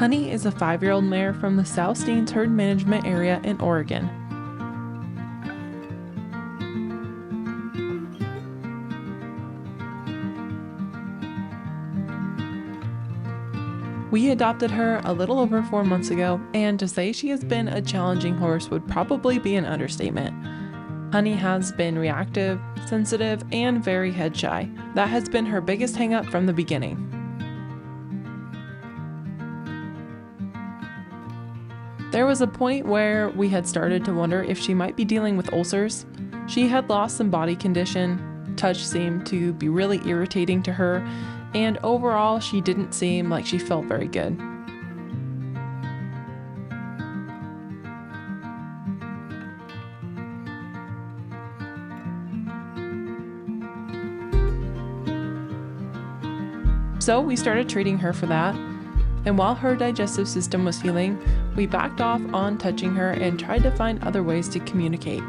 Honey is a 5-year-old mare from the South Steens herd management area in Oregon. We adopted her a little over 4 months ago, and to say she has been a challenging horse would probably be an understatement. Honey has been reactive, sensitive, and very head shy. That has been her biggest hang-up from the beginning. There was a point where we had started to wonder if she might be dealing with ulcers. She had lost some body condition, touch seemed to be really irritating to her, and overall she didn't seem like she felt very good. So we started treating her for that, and while her digestive system was healing, we backed off on touching her and tried to find other ways to communicate.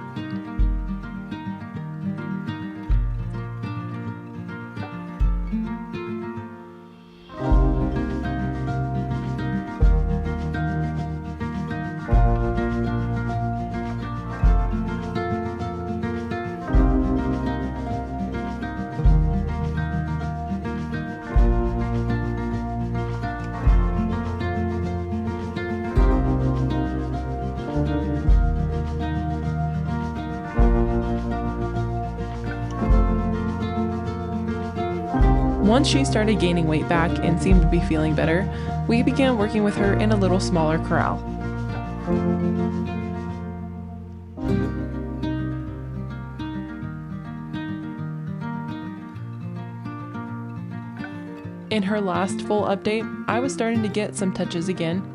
Once she started gaining weight back and seemed to be feeling better, we began working with her in a little smaller corral. In her last full update, I was starting to get some touches again.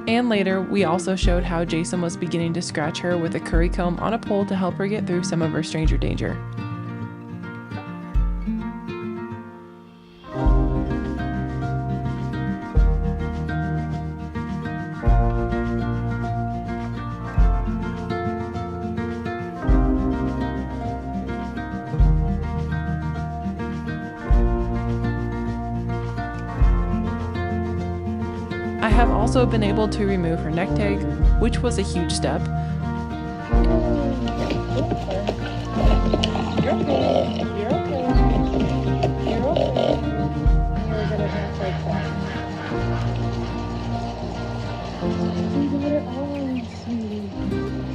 And later, we also showed how Jason was beginning to scratch her with a curry comb on a pole to help her get through some of her stranger danger. I have also been able to remove her neck tag, which was a huge step.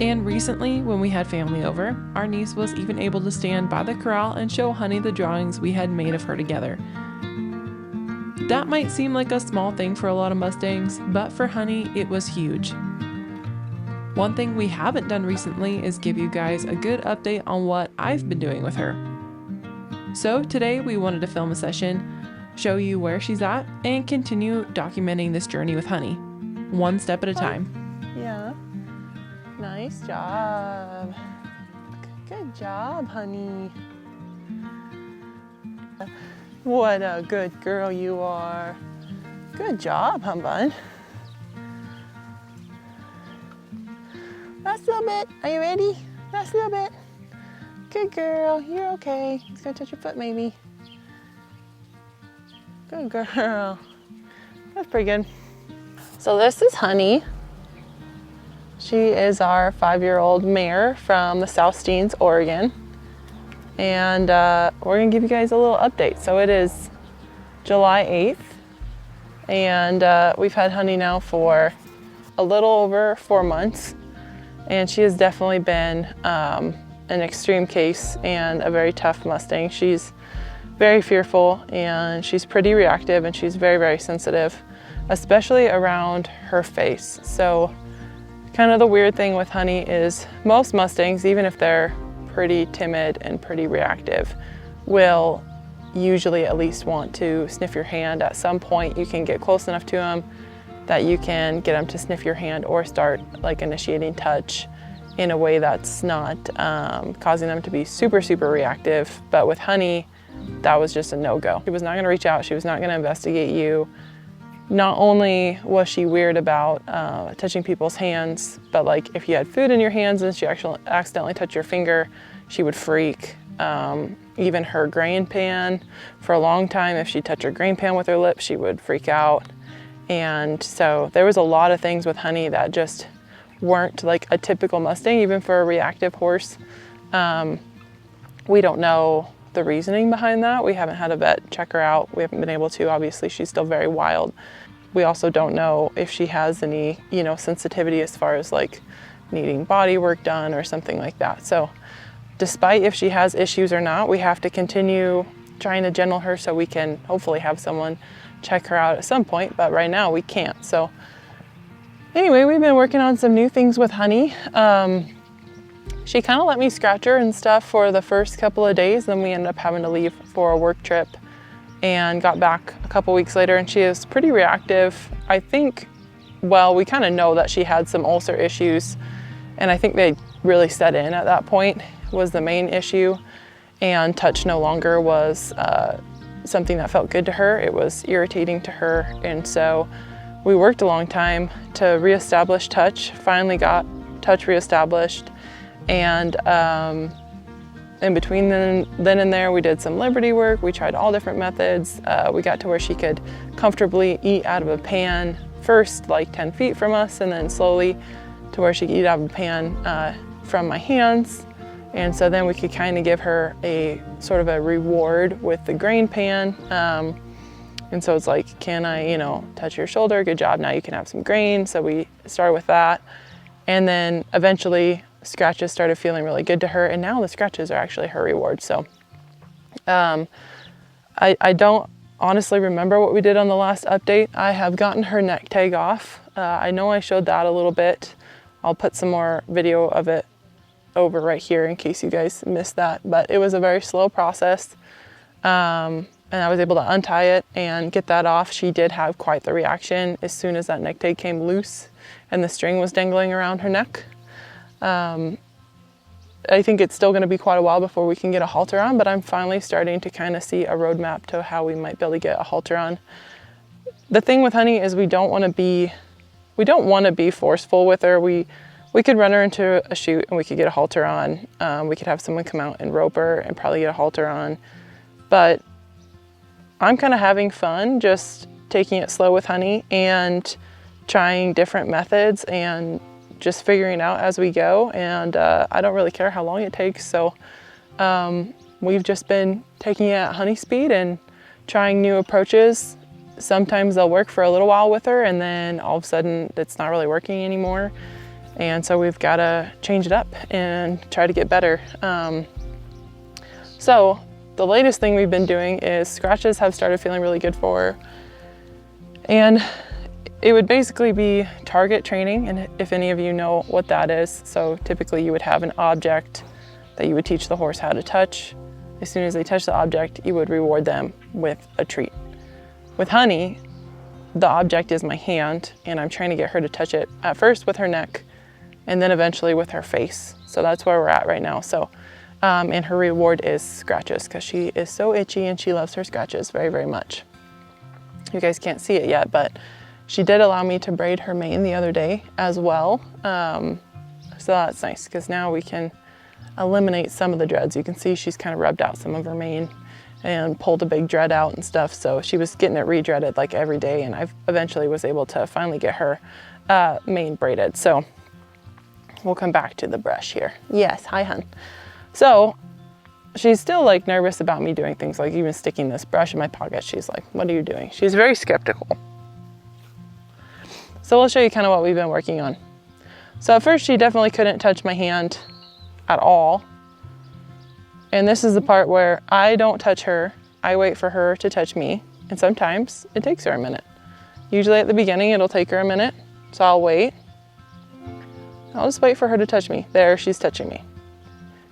And recently, when we had family over, our niece was even able to stand by the corral and show Honey the drawings we had made of her together. That might seem like a small thing for a lot of Mustangs, but for Honey, it was huge. One thing we haven't done recently is give you guys a good update on what I've been doing with her. So today we wanted to film a session, show you where she's at, and continue documenting this journey with Honey, one step at a time. Yeah, nice job. Good job, Honey. What a good girl you are. Good job, bun. Last little bit. Are you ready? Last little bit. Good girl. You're okay. He's gonna touch your foot, maybe. Good girl. That's pretty good. So this is Honey. She is our 5-year-old mare from the South Steens, Oregon. And we're gonna give you guys a little update. So it is July 8th, and we've had Honey now for a little over 4 months, and she has definitely been an extreme case and a very tough Mustang. She's very fearful and she's pretty reactive and she's very, very sensitive, especially around her face. So kind of the weird thing with Honey is most Mustangs, even if they're pretty timid and pretty reactive, will usually at least want to sniff your hand. At some point you can get close enough to them that you can get them to sniff your hand or start like initiating touch in a way that's not causing them to be super, super reactive. But with Honey, that was just a no-go. She was not gonna reach out, she was not gonna investigate you. Not only was she weird about touching people's hands, but like if you had food in your hands and she actually accidentally touched your finger, she would freak. Even her grain pan, for a long time, if she touched her grain pan with her lips, she would freak out. And so there was a lot of things with Honey that just weren't like a typical Mustang, even for a reactive horse. We don't know the reasoning behind that. We haven't had a vet check her out. We haven't been able to. Obviously, she's still very wild. We also don't know if she has any, you know, sensitivity as far as like needing body work done or something like that. So despite if she has issues or not, we have to continue trying to gentle her so we can hopefully have someone check her out at some point, but right now we can't. So anyway, we've been working on some new things with Honey. She kind of let me scratch her and stuff for the first couple of days, then we ended up having to leave for a work trip and got back a couple weeks later, and she is pretty reactive. I think, well, we kind of know that she had some ulcer issues, and I think they really set in at that point was the main issue, and touch no longer was something that felt good to her. It was irritating to her, and so we worked a long time to reestablish touch, finally got touch reestablished, and in between then and there we did some liberty work. We tried all different methods. We got to where she could comfortably eat out of a pan, first like 10 feet from us, and then slowly to where she could eat out of a pan from my hands. And so then we could kind of give her a sort of a reward with the grain pan. And so it's like, can I, you know, touch your shoulder? Good job, now you can have some grain. So we started with that. And then eventually scratches started feeling really good to her. And now the scratches are actually her reward. So I don't honestly remember what we did on the last update. I have gotten her neck tag off. I know I showed that a little bit. I'll put some more video of it over right here in case you guys missed that, but it was a very slow process, and I was able to untie it and get that off. She did have quite the reaction as soon as that neck tag came loose and the string was dangling around her neck. I think it's still going to be quite a while before we can get a halter on, but I'm finally starting to kind of see a roadmap to how we might be able to get a halter on. The thing with Honey is we don't want to be forceful with her. We could run her into a chute and we could get a halter on. We could have someone come out and rope her and probably get a halter on. But I'm kind of having fun just taking it slow with Honey and trying different methods and just figuring out as we go. And I don't really care how long it takes. So we've just been taking it at Honey speed and trying new approaches. Sometimes they'll work for a little while with her and then all of a sudden it's not really working anymore. And so we've got to change it up and try to get better. So the latest thing we've been doing is scratches have started feeling really good for her. And it would basically be target training. And if any of you know what that is, so typically you would have an object that you would teach the horse how to touch. As soon as they touch the object, you would reward them with a treat. With Honey, the object is my hand, and I'm trying to get her to touch it at first with her neck, and then eventually with her face. So that's where we're at right now. So, and her reward is scratches because she is so itchy and she loves her scratches very, very much. You guys can't see it yet, but she did allow me to braid her mane the other day as well. So that's nice because now we can eliminate some of the dreads. You can see she's kind of rubbed out some of her mane and pulled a big dread out and stuff. So she was getting it re-dreaded like every day, and I eventually was able to finally get her mane braided. So we'll come back to the brush here. Yes, hi hun. So she's still like nervous about me doing things like even sticking this brush in my pocket. She's like, what are you doing? She's very skeptical. So we'll show you kind of what we've been working on. So at first she definitely couldn't touch my hand at all. And this is the part where I don't touch her. I wait for her to touch me. And sometimes it takes her a minute. Usually at the beginning, it'll take her a minute. So I'll wait. I'll just wait for her to touch me. There, she's touching me.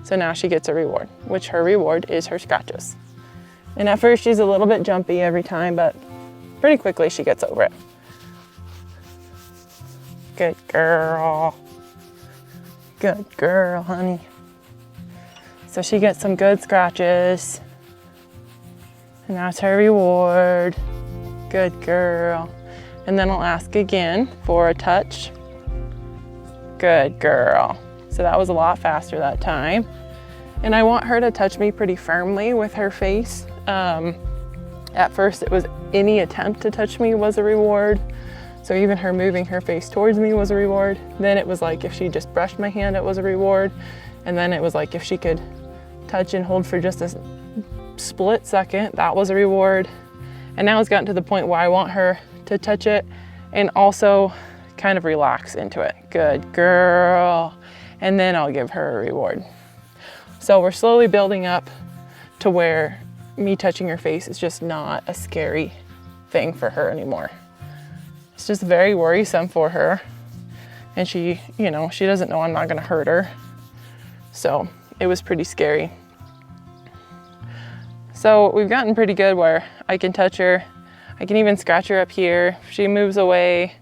So now she gets a reward, which her reward is her scratches. And at first she's a little bit jumpy every time, but pretty quickly she gets over it. Good girl. Good girl, honey. So she gets some good scratches. And that's her reward. Good girl. And then I'll ask again for a touch. Good girl. So that was a lot faster that time. And I want her to touch me pretty firmly with her face. At first it was any attempt to touch me was a reward. So even her moving her face towards me was a reward. Then it was like if she just brushed my hand, it was a reward. And then it was like if she could touch and hold for just a split second, that was a reward. And now it's gotten to the point where I want her to touch it and also kind of relax into it. Good girl. And then I'll give her a reward. So we're slowly building up to where me touching her face is just not a scary thing for her anymore. It's just very worrisome for her. And she, you know, she doesn't know I'm not gonna hurt her. So it was pretty scary. So we've gotten pretty good where I can touch her. I can even scratch her up here. If she moves away,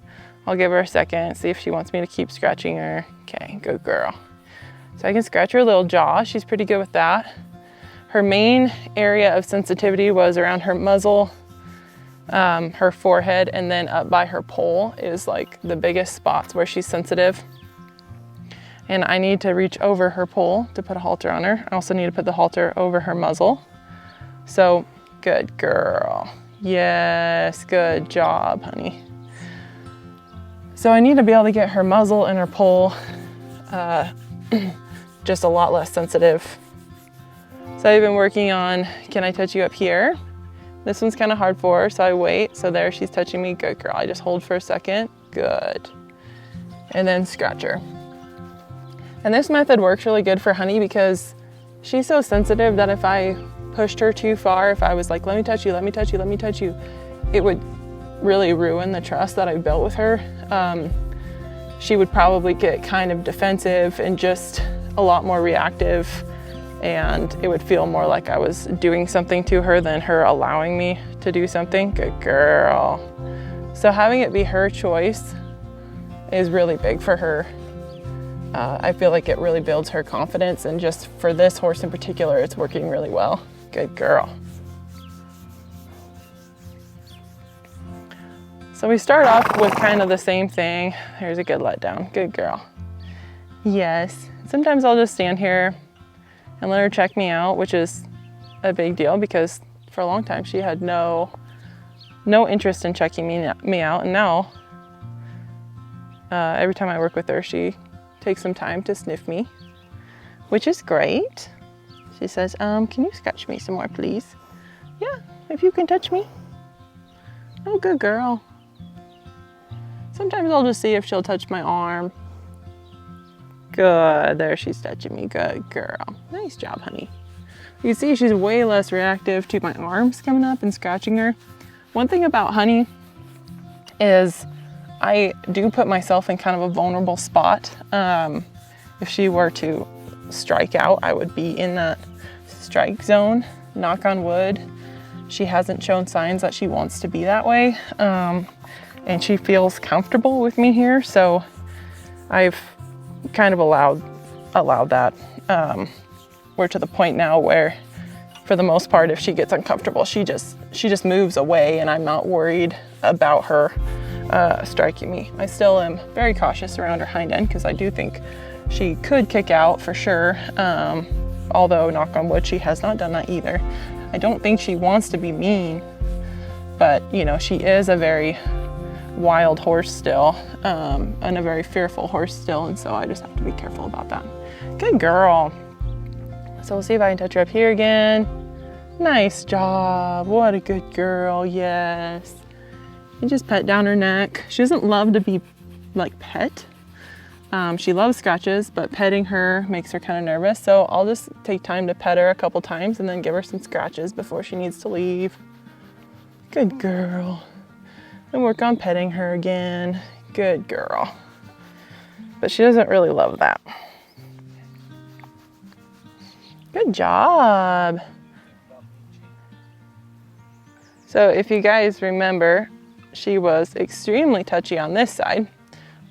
I'll give her a second, see if she wants me to keep scratching her. Okay, good girl. So I can scratch her little jaw. She's pretty good with that. Her main area of sensitivity was around her muzzle, her forehead, and then up by her poll is like the biggest spots where she's sensitive. And I need to reach over her poll to put a halter on her. I also need to put the halter over her muzzle. So, good girl. Yes, good job, honey. So I need to be able to get her muzzle and her poll just a lot less sensitive. So I've been working on, can I touch you up here? This one's kind of hard for her, so I wait. So there, she's touching me. Good girl. I just hold for a second. Good. And then scratch her. And this method works really good for Honey because she's so sensitive that if I pushed her too far, if I was like, let me touch you, let me touch you, let me touch you, it would really ruin the trust that I built with her. She would probably get kind of defensive and just a lot more reactive, and it would feel more like I was doing something to her than her allowing me to do something. Good girl. So having it be her choice is really big for her. I feel like it really builds her confidence, and just for this horse in particular, it's working really well. Good girl. So we start off with kind of the same thing. Here's a good letdown. Good girl. Yes. Sometimes I'll just stand here and let her check me out, which is a big deal because for a long time she had no interest in checking me out. And now every time I work with her, she takes some time to sniff me, which is great. She says, can you scratch me some more, please? Yeah, if you can touch me. Oh, good girl. Sometimes I'll just see if she'll touch my arm. Good, there she's touching me. Good girl. Nice job, honey. You can see she's way less reactive to my arms coming up and scratching her. One thing about Honey is I do put myself in kind of a vulnerable spot. If she were to strike out, I would be in that strike zone. Knock on wood. She hasn't shown signs that she wants to be that way. And she feels comfortable with me here. So I've kind of allowed that. We're to the point now where for the most part, if she gets uncomfortable, she just moves away, and I'm not worried about her striking me. I still am very cautious around her hind end because I do think she could kick out for sure. Although, knock on wood, she has not done that either. I don't think she wants to be mean, but you know, she is a very wild horse still, and a very fearful horse still, and so I just have to be careful about that. Good girl. So we'll see if I can touch her up here again. Nice job. What a good girl. Yes. You just pet down her neck. She doesn't love to be like pet. She loves scratches, but petting her makes her kind of nervous. So I'll just take time to pet her a couple times and then give her some scratches before she needs to leave. Good girl. And work on petting her again. Good girl. But she doesn't really love that. Good job. So if you guys remember, she was extremely touchy on this side,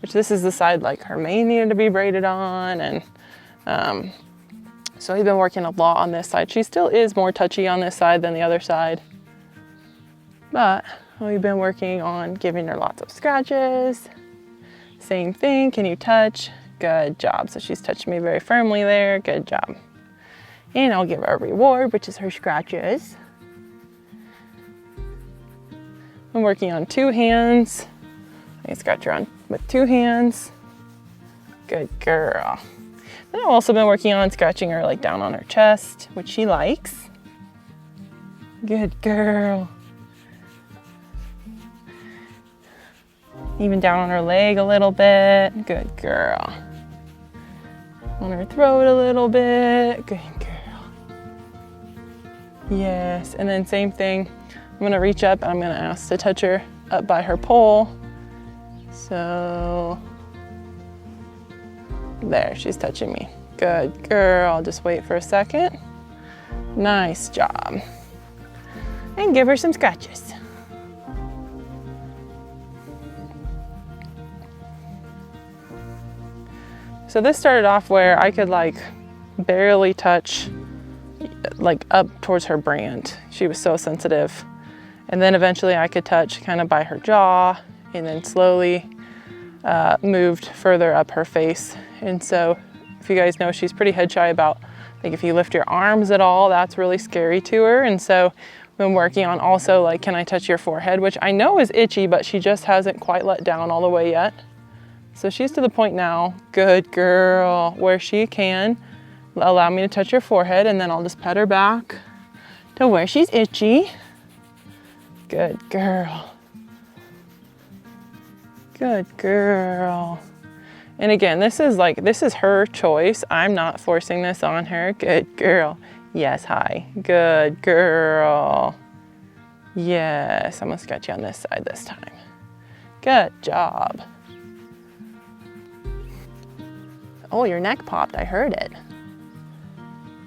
which this is the side like her mane needed to be braided on. And so we've been working a lot on this side. She still is more touchy on this side than the other side. But we've been working on giving her lots of scratches. Same thing, can you touch? Good job. So she's touching me very firmly there, good job. And I'll give her a reward, which is her scratches. I'm working on 2 hands. I can scratch her on with 2 hands. Good girl. Then I've also been working on scratching her like down on her chest, which she likes. Good girl. Even down on her leg a little bit. Good girl. On her throat a little bit. Good girl. Yes, and then same thing. I'm gonna reach up and I'm gonna ask to touch her up by her pole. So, there, she's touching me. Good girl, just wait for a second. Nice job. And give her some scratches. So this started off where I could like barely touch like up towards her brand. She was so sensitive. And then eventually I could touch kind of by her jaw and then slowly moved further up her face. And so if you guys know, she's pretty head shy about, like if you lift your arms at all, that's really scary to her. And so I've been working on also like, can I touch your forehead, which I know is itchy, but she just hasn't quite let down all the way yet. So she's to the point now, good girl, where she can allow me to touch her forehead and then I'll just pet her back to where she's itchy. Good girl. Good girl. And again, this is her choice. I'm not forcing this on her. Good girl. Yes, hi. Good girl. Yes, I'm gonna scratch you on this side this time. Good job. Oh, your neck popped, I heard it.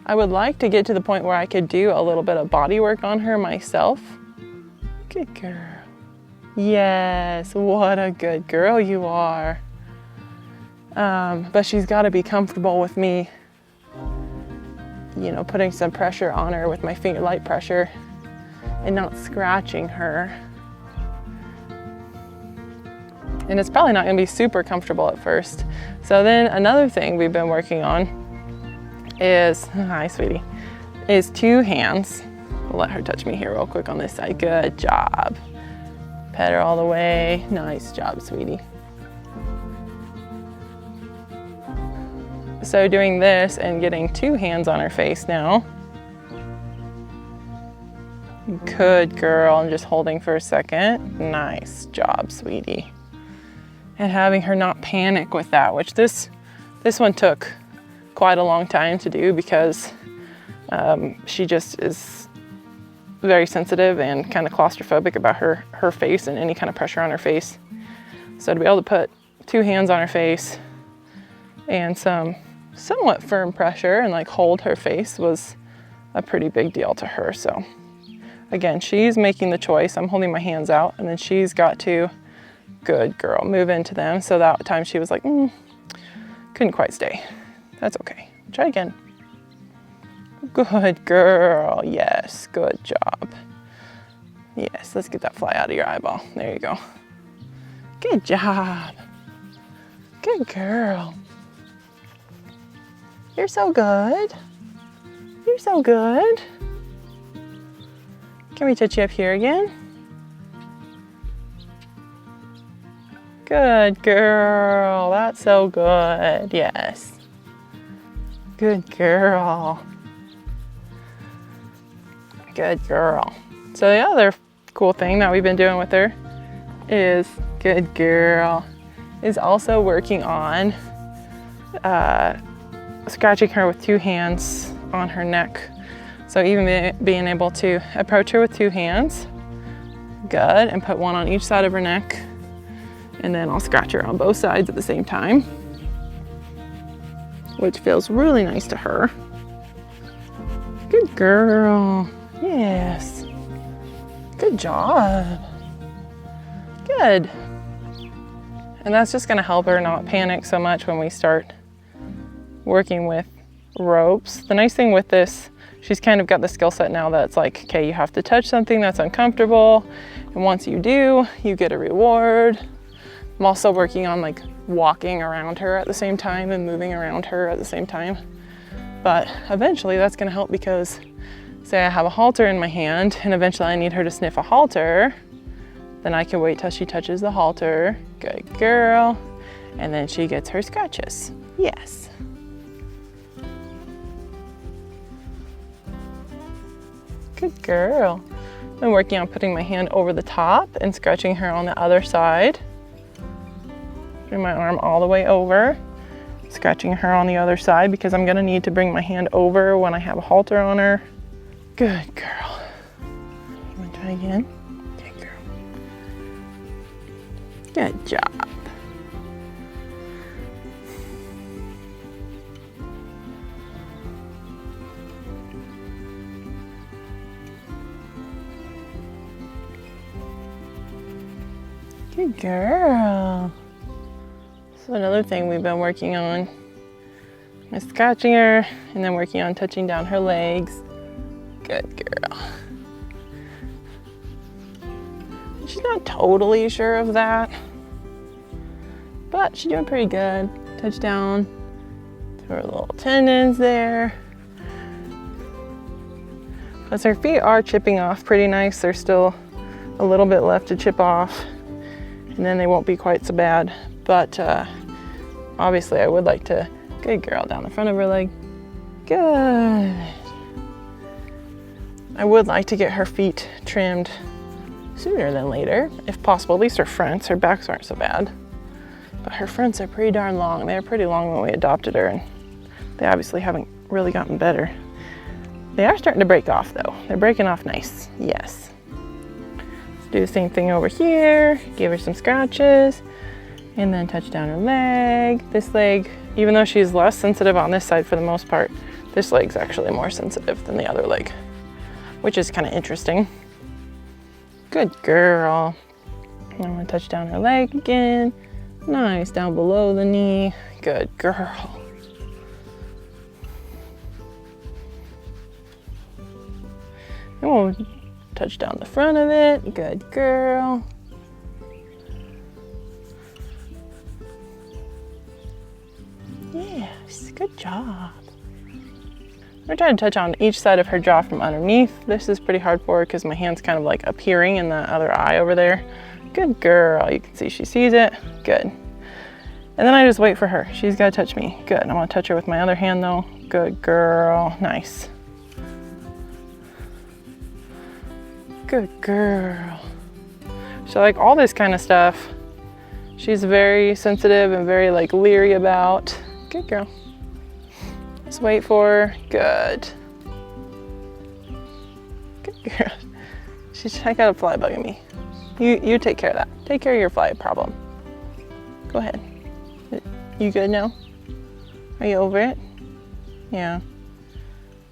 I would like to get to the point where I could do a little bit of body work on her myself. Good girl. Yes, what a good girl you are. But she's gotta be comfortable with me, you know, putting some pressure on her with my finger, light pressure, and not scratching her. And it's probably not gonna be super comfortable at first. So then another thing we've been working on is, hi sweetie, is 2 hands. I'll let her touch me here real quick on this side. Good job. Pet her all the way. Nice job, sweetie. So doing this and getting 2 hands on her face now. Good girl, and just holding for a second. Nice job, sweetie. And having her not panic with that, which this one took quite a long time to do because she just is very sensitive and kind of claustrophobic about her face and any kind of pressure on her face. So to be able to put 2 hands on her face and some somewhat firm pressure and like hold her face was a pretty big deal to her. So again, she's making the choice. I'm holding my hands out and then she's got to, good girl, move into them. So that time she was like, couldn't quite stay. That's okay. Try again. Good girl. Yes, good job. Yes, let's get that fly out of your eyeball. There you go. Good job. Good girl. You're so good. You're so good. Can we touch you up here again? Good girl. That's so good. Yes. Good girl. Good girl. So the other cool thing that we've been doing with her is, good girl, is also working on scratching her with 2 hands on her neck. So even being able to approach her with 2 hands, good, and put one on each side of her neck. And then I'll scratch her on both sides at the same time, which feels really nice to her. Good girl. Yes. Good job. Good. And that's just gonna help her not panic so much when we start working with ropes. The nice thing with this, she's kind of got the skill set now that's like, okay, you have to touch something that's uncomfortable. And once you do, you get a reward. I'm also working on like walking around her at the same time and moving around her at the same time. But eventually that's gonna help because say I have a halter in my hand and eventually I need her to sniff a halter, then I can wait till she touches the halter. Good girl. And then she gets her scratches. Yes. Good girl. I'm working on putting my hand over the top and scratching her on the other side. Bring my arm all the way over, scratching her on the other side because I'm gonna need to bring my hand over when I have a halter on her. Good girl. You wanna try again? Good girl. Good job. Good girl. So another thing we've been working on is scratching her and then working on touching down her legs. Good girl. She's not totally sure of that, but she's doing pretty good. Touch down to her little tendons there. Plus her feet are chipping off pretty nice. There's still a little bit left to chip off and then they won't be quite so bad. But obviously I would like to, good girl, down the front of her leg. Good. I would like to get her feet trimmed sooner than later, if possible, at least her fronts. Her backs aren't so bad, but her fronts are pretty darn long. They were pretty long when we adopted her and they obviously haven't really gotten better. They are starting to break off though. They're breaking off nice, yes. Let's do the same thing over here. Give her some scratches. And then touch down her leg. This leg, even though she's less sensitive on this side for the most part, this leg's actually more sensitive than the other leg, which is kind of interesting. Good girl. I'm gonna touch down her leg again. Nice, down below the knee. Good girl. And we'll touch down the front of it. Good girl. Yes, good job. We're trying to touch on each side of her jaw from underneath. This is pretty hard for her because my hand's kind of like appearing in the other eye over there. Good girl. You can see she sees it. Good. And then I just wait for her. She's got to touch me. Good. I'm going to touch her with my other hand though. Good girl. Nice. Good girl. So like all this kind of stuff, she's very sensitive and very like leery about. Good girl. Just wait for her. Good. Good girl. I got a fly bugging me. You take care of that. Take care of your fly problem. Go ahead. You good now? Are you over it? Yeah.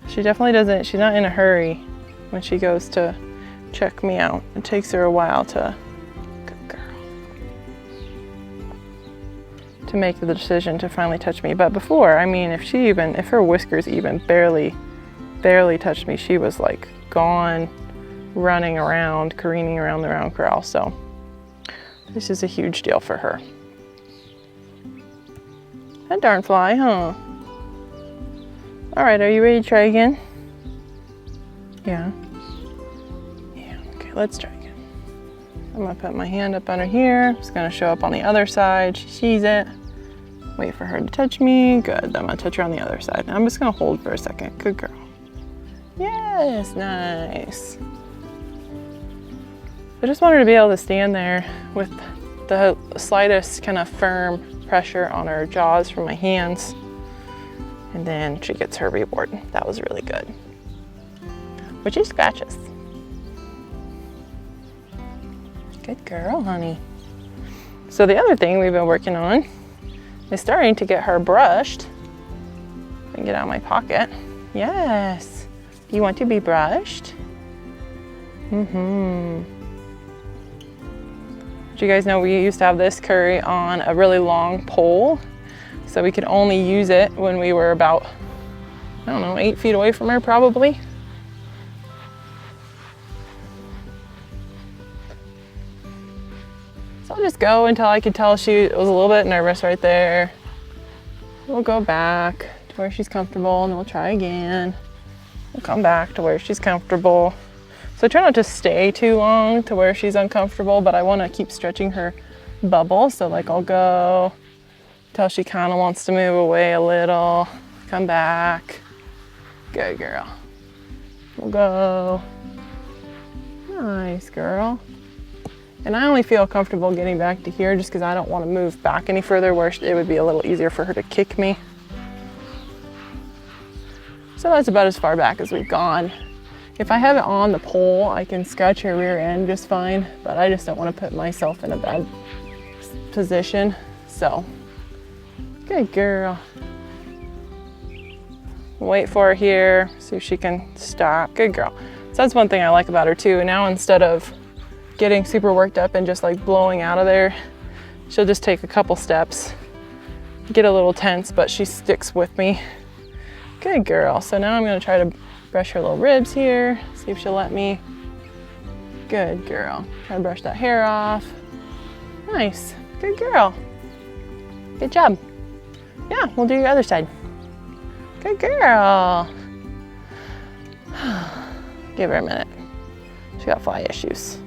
She definitely doesn't, she's not in a hurry when she goes to check me out. It takes her a while to, good girl, to make the decision to finally touch me. But before, I mean, if her whiskers even barely touched me, she was like gone, running around, careening around the round corral. So this is a huge deal for her. That darn fly, huh? All right, are you ready to try again? Yeah. Yeah, okay, let's try again. I'm gonna put my hand up under here. It's gonna show up on the other side. She sees it. Wait for her to touch me. Good, then I'm gonna touch her on the other side. I'm just gonna hold for a second. Good girl. Yes, nice. I just want her to be able to stand there with the slightest kind of firm pressure on her jaws from my hands. And then she gets her reward. That was really good. Which is scratches. Good girl, honey. So the other thing we've been working on is starting to get her brushed. And get out of my pocket. Yes. Do you want to be brushed? Mm-hmm. Did you guys know we used to have this curry on a really long pole? So we could only use it when we were about, I don't know, 8 feet away from her probably. So I'll just go until I could tell she was a little bit nervous right there. We'll go back to where she's comfortable and then we'll try again. We'll come back to where she's comfortable. So try not to stay too long to where she's uncomfortable, but I want to keep stretching her bubble. So like I'll go till she kind of wants to move away a little. Come back. Good girl. We'll go. Nice girl. And I only feel comfortable getting back to here just because I don't want to move back any further where it would be a little easier for her to kick me. So that's about as far back as we've gone. If I have it on the pole, I can scratch her rear end just fine, but I just don't want to put myself in a bad position. So, good girl. Wait for her here, see if she can stop. Good girl. So that's one thing I like about her too. Now instead of getting super worked up and just like blowing out of there, she'll just take a couple steps, get a little tense, but she sticks with me. Good girl. So now I'm going to try to brush her little ribs here, see if she'll let me. Good girl. Try to brush that hair off. Nice. Good girl. Good job. Yeah, we'll do your other side. Good girl. Give her a minute. She got fly issues.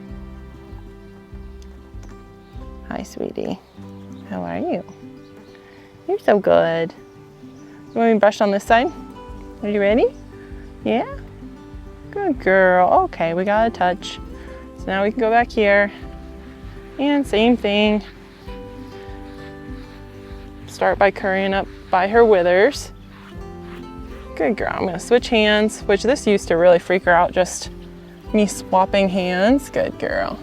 Hi, sweetie. How are you? You're so good. You want me to brush on this side? Are you ready? Yeah? Good girl. Okay, we got a touch. So now we can go back here. And same thing. Start by currying up by her withers. Good girl. I'm gonna switch hands, which this used to really freak her out, just me swapping hands. Good girl.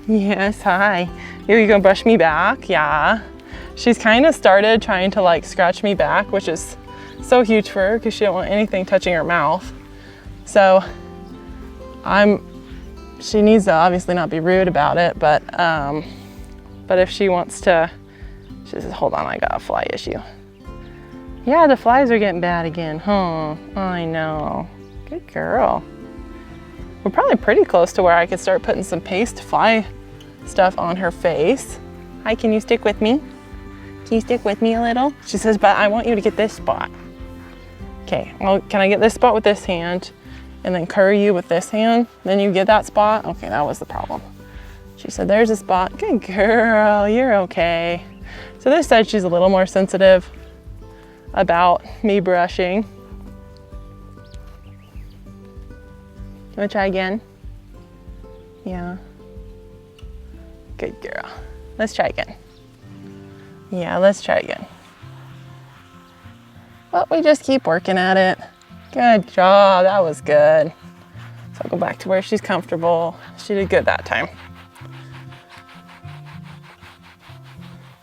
Yes, hi. Are you gonna brush me back? Yeah. She's kind of started trying to like scratch me back, which is so huge for her because she don't want anything touching her mouth. So she needs to obviously not be rude about it, but if she wants to, she says, hold on, I got a fly issue. Yeah, the flies are getting bad again, huh? I know. Good girl. We're probably pretty close to where I could start putting some paste fly stuff on her face. Hi, can you stick with me? Can you stick with me a little? She says, but I want you to get this spot. Okay, well, can I get this spot with this hand and then curry you with this hand? Then you get that spot? Okay, that was the problem. She said, there's a spot. Good girl, you're okay. So this side, she's a little more sensitive about me brushing. You wanna try again? Yeah. Good girl. Let's try again. Yeah, let's try again. But we just keep working at it. Good job, that was good. So I'll go back to where she's comfortable. She did good that time.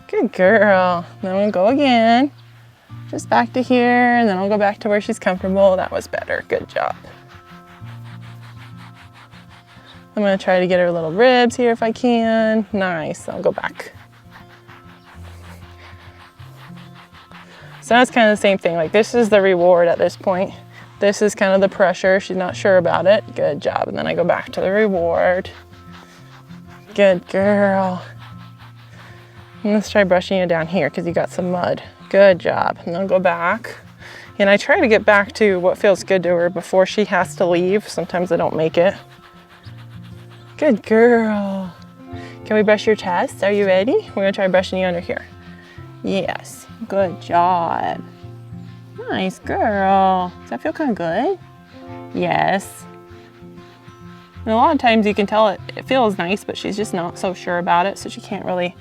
Good girl. Then we'll go again. Just back to here, and then I'll go back to where she's comfortable. That was better, good job. I'm gonna try to get her little ribs here if I can. Nice, I'll go back. So that's kind of the same thing. Like this is the reward at this point. This is kind of the pressure. She's not sure about it. Good job. And then I go back to the reward. Good girl. And let's try brushing you down here because you got some mud. Good job. And then I'll go back. And I try to get back to what feels good to her before she has to leave. Sometimes I don't make it. Good girl. Can we brush your chest? Are you ready? We're gonna try brushing you under here. Yes. Good job. Nice girl. Does that feel kind of good? Yes. And a lot of times you can tell it feels nice, but she's just not so sure about it, so she can't really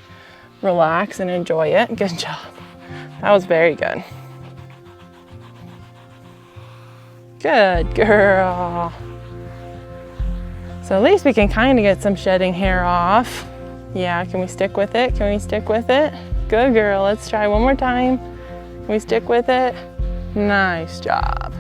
relax and enjoy it. Good job. That was very good. Good girl. So at least we can kind of get some shedding hair off. Yeah, can we stick with it? Can we stick with it? Good girl. Let's try one more time. Can we stick with it? Nice job.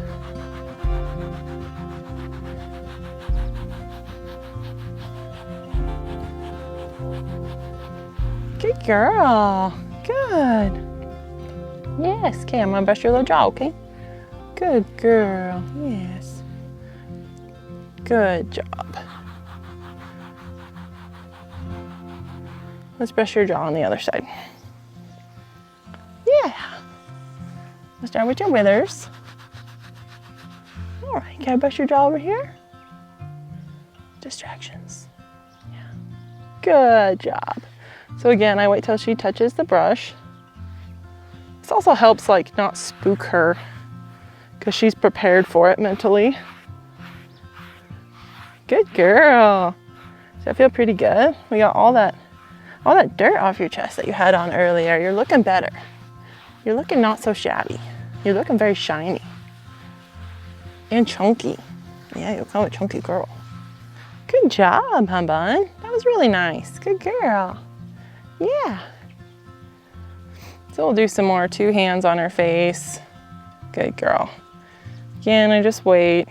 Good girl. Good. Yes. Okay, I'm gonna brush your little jaw, okay? Good girl. Yes. Good job. Let's brush your jaw on the other side. Yeah. Let's start with your withers. All right, can I brush your jaw over here? Distractions. Yeah. Good job. So again, I wait till she touches the brush. This also helps like not spook her because she's prepared for it mentally. Good girl. Does that feel pretty good? We got all that dirt off your chest that you had on earlier. You're looking better. You're looking not so shabby. You're looking very shiny and chunky. Yeah, you'll become a chunky girl. Good job, hun bun. That was really nice. Good girl. Yeah. So we'll do some more 2 hands on her face. Good girl. Again, I just wait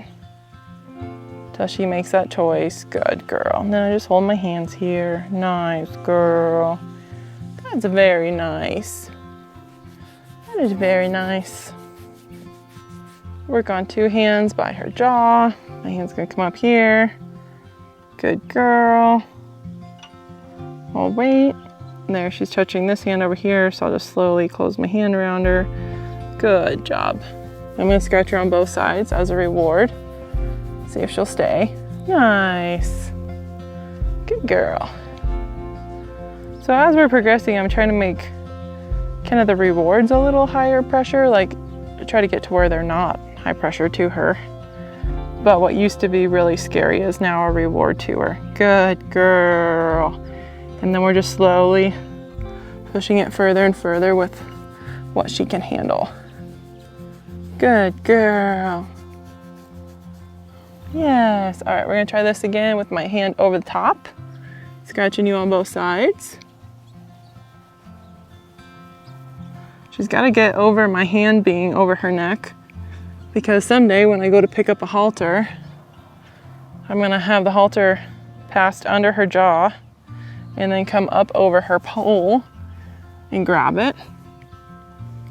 till she makes that choice. Good girl. And then I just hold my hands here. Nice girl. That's very nice. That is very nice. Work on 2 hands by her jaw. My hand's gonna come up here. Good girl. I'll wait. There, she's touching this hand over here, so I'll just slowly close my hand around her. Good job. I'm gonna scratch her on both sides as a reward. See if she'll stay. Nice. Good girl. So as we're progressing, I'm trying to make kind of the rewards a little higher pressure, like try to get to where they're not high pressure to her. But what used to be really scary is now a reward to her. Good girl. And then we're just slowly pushing it further and further with what she can handle. Good girl. Yes. All right, we're gonna try this again with my hand over the top, scratching you on both sides. She's gotta get over my hand being over her neck, because someday when I go to pick up a halter, I'm gonna have the halter passed under her jaw and then come up over her pole and grab it.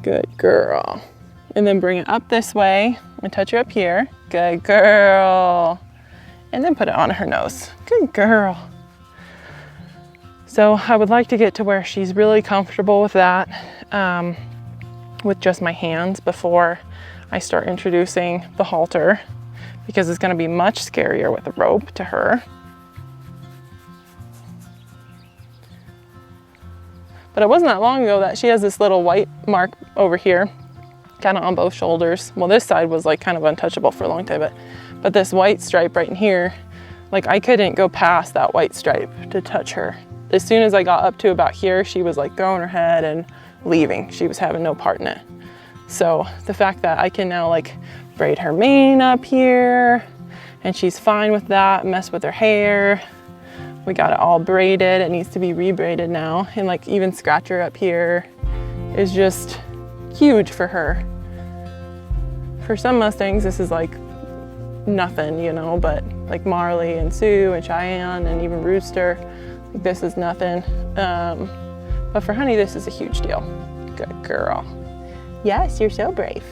Good girl. And then bring it up this way and touch her up here. Good girl. And then put it on her nose. Good girl. So I would like to get to where she's really comfortable with that, with just my hands before I start introducing the halter, because it's gonna be much scarier with a rope to her. But it wasn't that long ago that she has this little white mark over here, kind of on both shoulders. Well, this side was like kind of untouchable for a long time, but this white stripe right in here, like I couldn't go past that white stripe to touch her. As soon as I got up to about here, she was like throwing her head and leaving. She was having no part in it. So the fact that I can now like braid her mane up here and she's fine with that, mess with her hair. We got it all braided. It needs to be rebraided now. And like even scratch her up here is just huge for her. For some Mustangs, this is like nothing, you know, but like Marley and Sue and Cheyenne and even Rooster, like this is nothing. But for Honey, this is a huge deal. Good girl. Yes, you're so brave.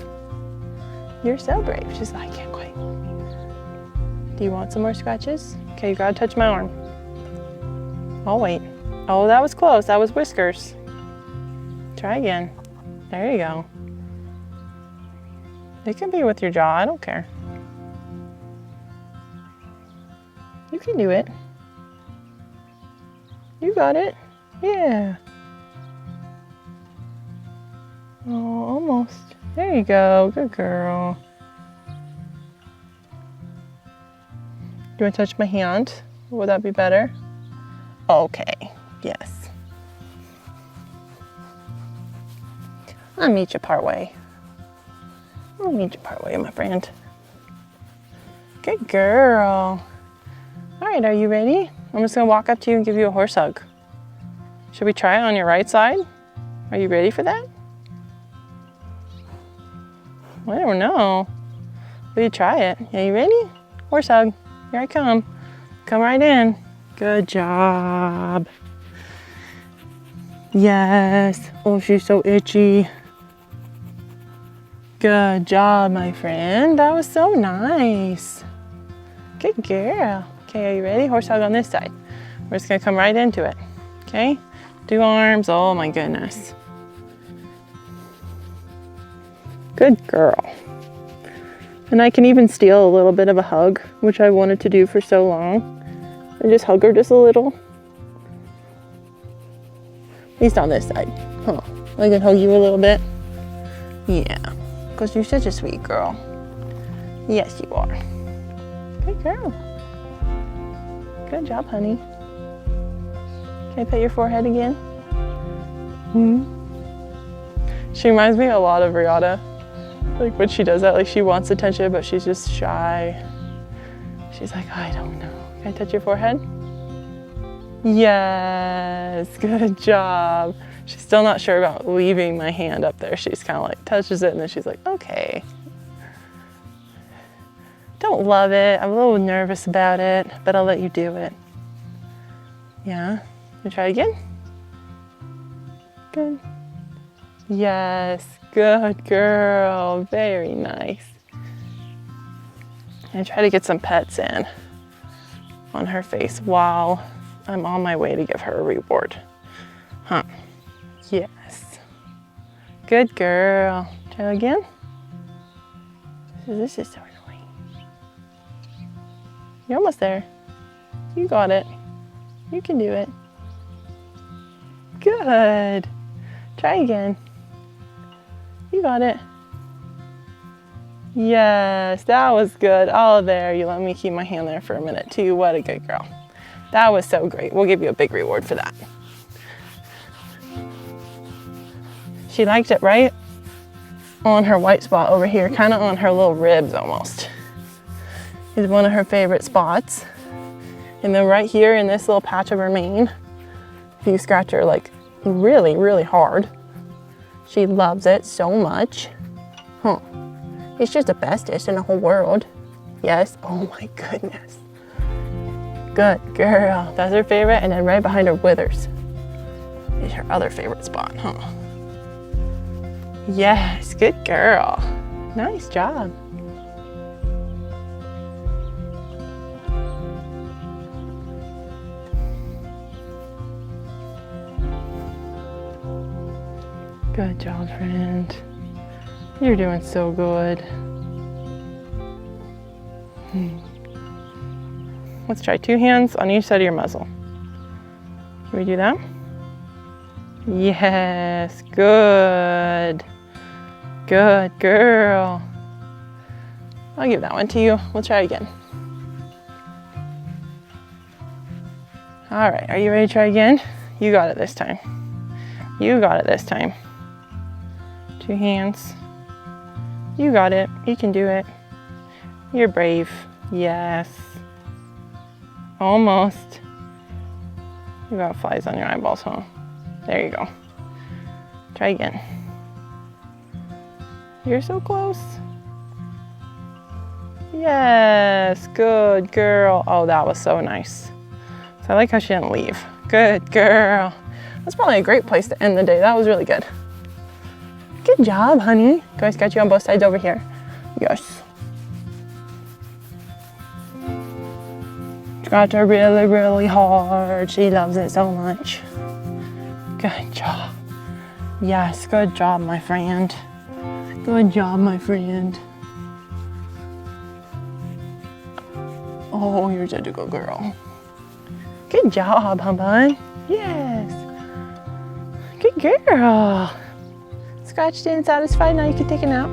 You're so brave. She's like, I can't quite. Do you want some more scratches? Okay, you gotta touch my arm. I'll wait. Oh, that was close. That was whiskers. Try again. There you go. It can be with your jaw. I don't care. You can do it. You got it. Yeah. Oh, almost. There you go. Good girl. Do you want to touch my hand? Would that be better? Okay. Yes. I'll meet you part way. I'll meet you part way, my friend. Good girl. All right, are you ready? I'm just gonna walk up to you and give you a horse hug. Should we try it on your right side? Are you ready for that? I don't know. Will you try it? Are you ready? Horse hug. Here I come. Come right in. Good job. Yes. Oh, she's so itchy. Good job, my friend. That was so nice. Good girl. Okay, are you ready? Horse hug on this side. We're just gonna come right into it. Okay? 2 arms. Oh my goodness. Good girl. And I can even steal a little bit of a hug, which I wanted to do for so long. And just hug her just a little. At least on this side. Huh. I can hug you a little bit. Yeah. Because you're such a sweet girl. Yes, you are. Good girl. Good job, honey. Can I pet your forehead again? She reminds me a lot of Riata. Like when she does that, like she wants attention, but she's just shy. She's like, I don't know. Can I touch your forehead? Yes, good job. She's still not sure about leaving my hand up there. She's kind of like touches it and then she's like, okay. Don't love it. I'm a little nervous about it, but I'll let you do it. Yeah, you try again? Good. Yes, good girl. Very nice. I try to get some pets in on her face while I'm on my way to give her a reward. Huh. Yes. Good girl. Try again. This is so annoying. You're almost there. You got it. You can do it. Good. Try again. You got it. Yes, that was good. Oh, there. You let me keep my hand there for a minute too. What a good girl. That was so great. We'll give you a big reward for that. She liked it right on her white spot over here, kind of on her little ribs almost. Is one of her favorite spots. And then right here in this little patch of her mane, if you scratch her like really, really hard, she loves it so much. Huh. It's just the bestest in the whole world. Yes. Oh my goodness. Good girl. That's her favorite. And then right behind her withers is her other favorite spot, huh? Yes. Good girl. Nice job. Good job, friend. You're doing so good. Let's try 2 hands on each side of your muzzle. Can we do that? Yes, good. Good girl. I'll give that one to you. We'll try again. All right, are you ready to try again? You got it this time. You got it this time. 2 hands. You got it. You can do it. You're brave. Yes. Almost. You got flies on your eyeballs, huh? There you go. Try again. You're so close. Yes. Good girl. Oh, that was so nice. So I like how she didn't leave. Good girl. That's probably a great place to end the day. That was really good. Good job, honey. Can I scratch you on both sides over here? Yes. Scratch her really, really hard. She loves it so much. Good job. Yes, good job, my friend. Good job, my friend. Oh, you're such a good girl. Good job, hon. Yes. Good girl. Scratched in, satisfied. Now you can take a nap.